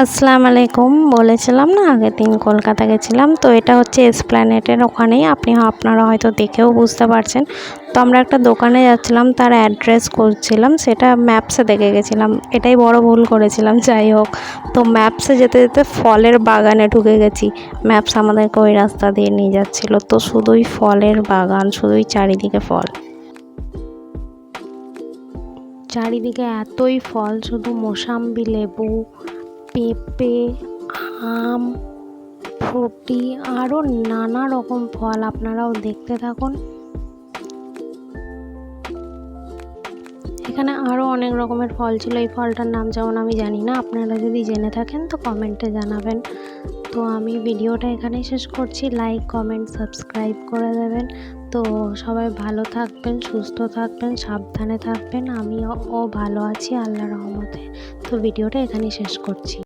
আসসালামু আলাইকুম। বলেছিলাম না আগের দিন কলকাতা গেছিলাম, তো এটা হচ্ছে এসপ্ল্যানেডের ওখানেই। আপনারা হয়তো দেখেও বুঝতে পারছেন। তো আমরা একটা দোকানে যাচ্ছিলাম, তার অ্যাড্রেস করছিলাম, সেটা ম্যাপসে দেখে গেছিলাম। এটাই বড় ভুল করেছিলাম, যাই হোক। তো ম্যাপসে যেতে যেতে ফলের বাগানে ঢুকে গেছি। ম্যাপস আমাদেরকে ওই রাস্তা দিয়ে নিয়ে যাচ্ছিলো, তো শুধুই ফলের বাগান, শুধুই চারিদিকে ফল। চারিদিকে এতই ফল, শুধু মোসাম্বি, লেবু, পেঁপে, আম, ফ্রুটি, আরও নানা রকম ফল। আপনারাও দেখতে থাকুন। এখানে আরও অনেক রকমের ফল ছিল। এই ফলটার নাম যেমন আমি জানি না, আপনারা যদি জেনে থাকেন তো কমেন্টে জানাবেন। তো আমি ভিডিওটা এখানেই শেষ করছি। লাইক, কমেন্ট, সাবস্ক্রাইব করে দেবেন। তো সবাই ভালো থাকবেন, সুস্থ থাকবেন, সাবধানে থাকবেন। আমিও ভালো আছি আল্লাহর রহমতে। তো ভিডিওটা এখানেই শেষ করছি।